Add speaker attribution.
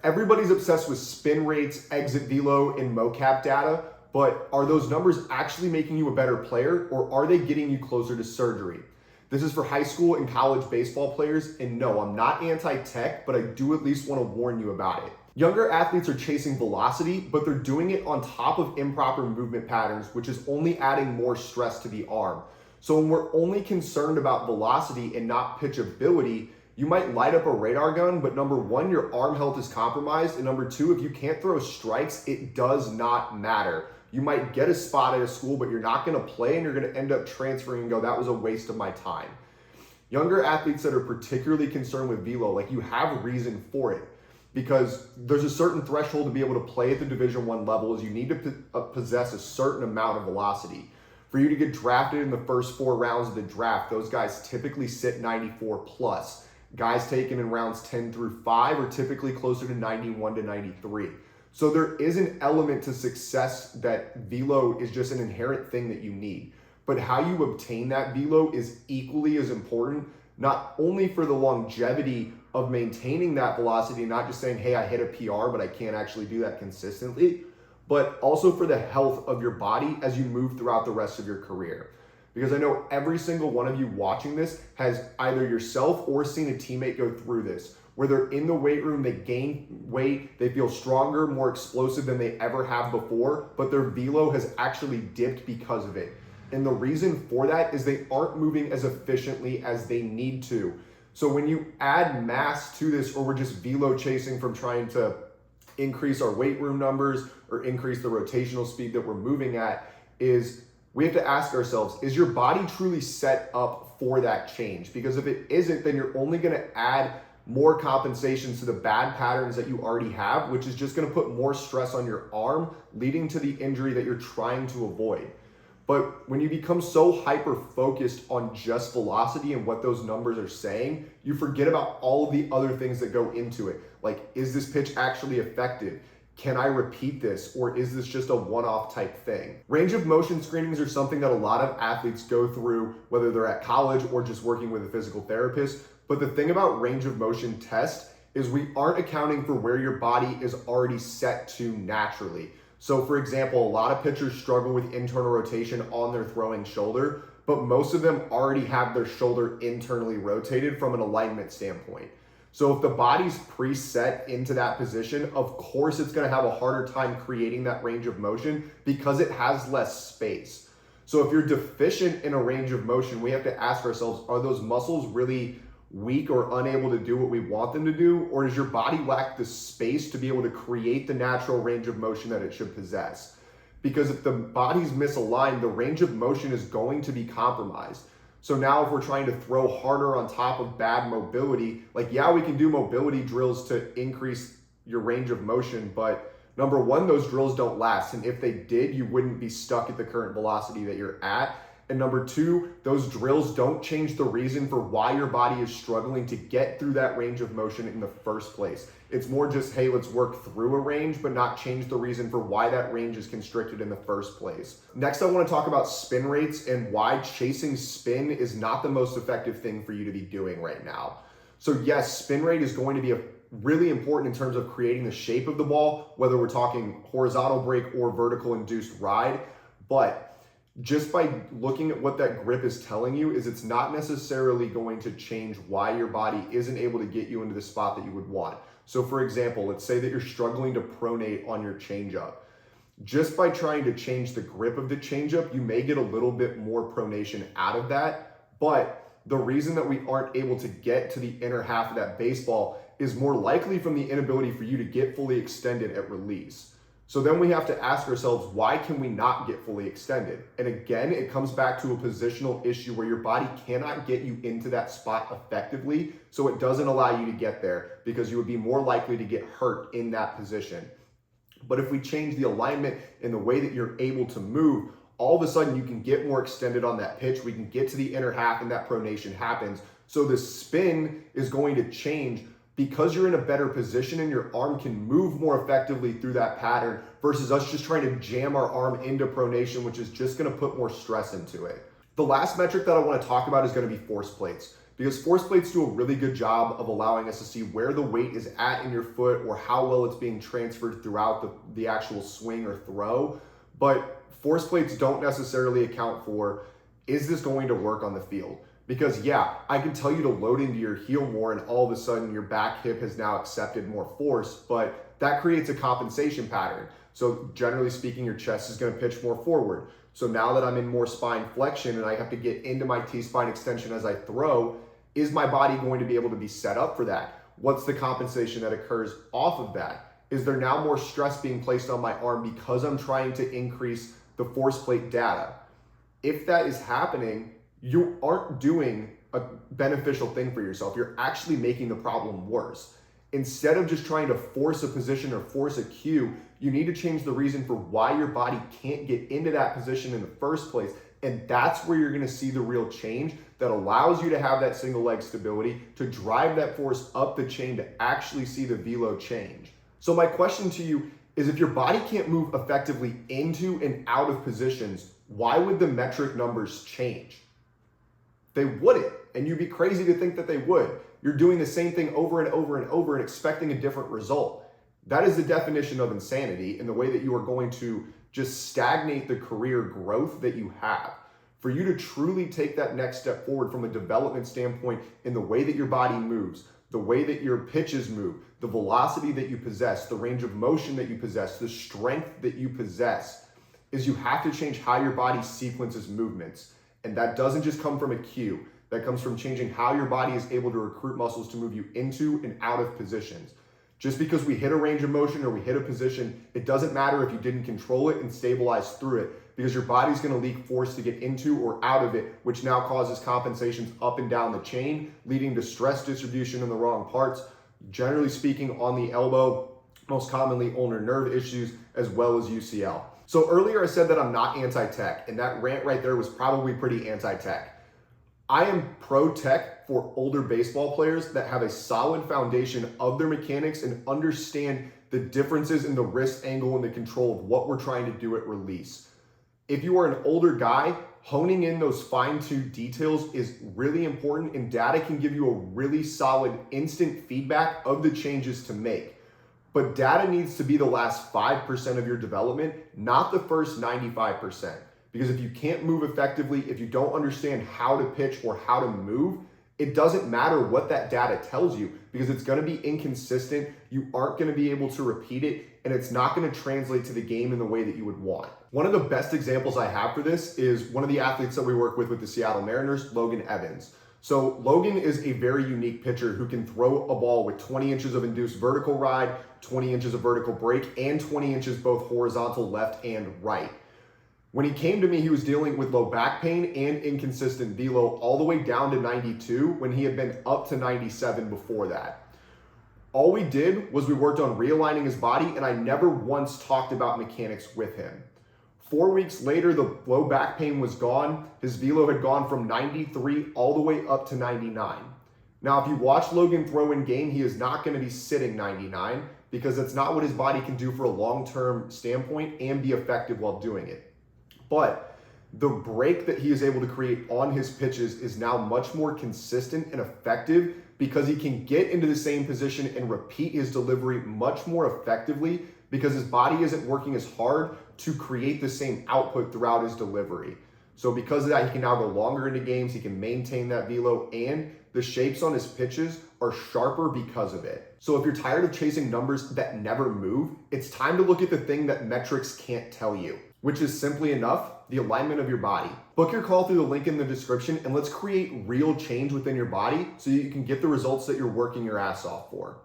Speaker 1: Everybody's obsessed with spin rates, exit velo, and mocap data, but are those numbers actually making you a better player, or are they getting you closer to surgery? This is for high school and college baseball players, and no, I'm not anti-tech, but I do at least want to warn you about it. Younger athletes are chasing velocity, but they're doing it on top of improper movement patterns, which is only adding more stress to the arm. So when we're only concerned about velocity and not pitchability, you might light up a radar gun, but number one, your arm health is compromised. And number two, if you can't throw strikes, it does not matter. You might get a spot at a school, but you're not gonna play and you're gonna end up transferring and go, that was a waste of my time. Younger athletes that are particularly concerned with velo, like you have a reason for it, because there's a certain threshold to be able to play at the Division I level is you need to possess a certain amount of velocity. For you to get drafted in the first 4 rounds of the draft, those guys typically sit 94 plus. Guys taken in rounds 10 through 5 are typically closer to 91 to 93. So there is an element to success that velo is just an inherent thing that you need. But how you obtain that velo is equally as important, not only for the longevity of maintaining that velocity, not just saying, hey, I hit a PR, but I can't actually do that consistently, but also for the health of your body as you move throughout the rest of your career. Because I know every single one of you watching this has either yourself or seen a teammate go through this, where they're in the weight room, they gain weight, they feel stronger, more explosive than they ever have before, but their velo has actually dipped because of it. And the reason for that is they aren't moving as efficiently as they need to. So when you add mass to this, or we're just velo chasing from trying to increase our weight room numbers or increase the rotational speed that we're moving at, is we have to ask ourselves, is your body truly set up for that change? Because if it isn't, then you're only gonna add more compensations to the bad patterns that you already have, which is just gonna put more stress on your arm, leading to the injury that you're trying to avoid. But when you become so hyper-focused on just velocity and what those numbers are saying, you forget about all of the other things that go into it. Like, is this pitch actually effective? Can I repeat this, or is this just a one-off type thing? Range of motion screenings are something that a lot of athletes go through, whether they're at college or just working with a physical therapist. But the thing about range of motion test is we aren't accounting for where your body is already set to naturally. So for example, a lot of pitchers struggle with internal rotation on their throwing shoulder, but most of them already have their shoulder internally rotated from an alignment standpoint. So if the body's preset into that position, of course it's gonna have a harder time creating that range of motion because it has less space. So if you're deficient in a range of motion, we have to ask ourselves, are those muscles really weak or unable to do what we want them to do? Or does your body lack the space to be able to create the natural range of motion that it should possess? Because if the body's misaligned, the range of motion is going to be compromised. So now if we're trying to throw harder on top of bad mobility, like, yeah, we can do mobility drills to increase your range of motion, but number one, those drills don't last. And if they did, you wouldn't be stuck at the current velocity that you're at. And number two, those drills don't change the reason for why your body is struggling to get through that range of motion in the first place. It's more just, hey, let's work through a range, but not change the reason for why that range is constricted in the first place. Next, I want to talk about spin rates and why chasing spin is not the most effective thing for you to be doing right now. So yes, spin rate is going to be really important in terms of creating the shape of the ball, whether we're talking horizontal break or vertical induced ride, but just by looking at what that grip is telling you is it's not necessarily going to change why your body isn't able to get you into the spot that you would want. So for example, let's say that you're struggling to pronate on your changeup. Just by trying to change the grip of the changeup, you may get a little bit more pronation out of that. But the reason that we aren't able to get to the inner half of that baseball is more likely from the inability for you to get fully extended at release. So then we have to ask ourselves, why can we not get fully extended? And again, it comes back to a positional issue where your body cannot get you into that spot effectively, so it doesn't allow you to get there because you would be more likely to get hurt in that position. But if we change the alignment in the way that you're able to move, all of a sudden you can get more extended on that pitch, we can get to the inner half and that pronation happens. So the spin is going to change because you're in a better position and your arm can move more effectively through that pattern versus us just trying to jam our arm into pronation, which is just gonna put more stress into it. The last metric that I wanna talk about is gonna be force plates, because force plates do a really good job of allowing us to see where the weight is at in your foot or how well it's being transferred throughout the actual swing or throw. But force plates don't necessarily account for, is this going to work on the field? Because yeah, I can tell you to load into your heel more and all of a sudden your back hip has now accepted more force, but that creates a compensation pattern. So generally speaking, your chest is going to pitch more forward. So now that I'm in more spine flexion and I have to get into my T-spine extension as I throw, is my body going to be able to be set up for that? What's the compensation that occurs off of that? Is there now more stress being placed on my arm because I'm trying to increase the force plate data? If that is happening, you aren't doing a beneficial thing for yourself. You're actually making the problem worse. Instead of just trying to force a position or force a cue, you need to change the reason for why your body can't get into that position in the first place. And that's where you're going to see the real change that allows you to have that single leg stability, to drive that force up the chain, to actually see the velo change. So my question to you is, if your body can't move effectively into and out of positions, why would the metric numbers change? They wouldn't, and you'd be crazy to think that they would. You're doing the same thing over and over and over and expecting a different result. That is the definition of insanity, in the way that you are going to just stagnate the career growth that you have. For you to truly take that next step forward from a development standpoint in the way that your body moves, the way that your pitches move, the velocity that you possess, the range of motion that you possess, the strength that you possess, is you have to change how your body sequences movements. And that doesn't just come from a cue. That comes from changing how your body is able to recruit muscles to move you into and out of positions. Just because we hit a range of motion or we hit a position, it doesn't matter if you didn't control it and stabilize through it, because your body's going to leak force to get into or out of it, which now causes compensations up and down the chain, leading to stress distribution in the wrong parts. Generally speaking, on the elbow, most commonly ulnar nerve issues, as well as UCL. So earlier I said that I'm not anti-tech, and that rant right there was probably pretty anti-tech. I am pro-tech for older baseball players that have a solid foundation of their mechanics and understand the differences in the wrist angle and the control of what we're trying to do at release. If you are an older guy, honing in those fine-tuned details is really important, and data can give you a really solid instant feedback of the changes to make. But data needs to be the last 5% of your development, not the first 95%. Because if you can't move effectively, if you don't understand how to pitch or how to move, it doesn't matter what that data tells you, because it's going to be inconsistent. You aren't going to be able to repeat it, and it's not going to translate to the game in the way that you would want. One of the best examples I have for this is one of the athletes that we work with the Seattle Mariners, Logan Evans. So Logan is a very unique pitcher who can throw a ball with 20 inches of induced vertical ride, 20 inches of vertical break, and 20 inches both horizontal left and right. When he came to me, he was dealing with low back pain and inconsistent velo all the way down to 92 when he had been up to 97 before that. All we did was we worked on realigning his body, and I never once talked about mechanics with him. 4 weeks later, the low back pain was gone. His velo had gone from 93 all the way up to 99. Now, if you watch Logan throw in game, he is not going to be sitting 99, because that's not what his body can do for a long-term standpoint and be effective while doing it. But the break that he is able to create on his pitches is now much more consistent and effective, because he can get into the same position and repeat his delivery much more effectively, because his body isn't working as hard to create the same output throughout his delivery. So because of that, he can now go longer into games, he can maintain that velo, and the shapes on his pitches are sharper because of it. So if you're tired of chasing numbers that never move, it's time to look at the thing that metrics can't tell you, which is simply enough, the alignment of your body. Book your call through the link in the description, and let's create real change within your body so you can get the results that you're working your ass off for.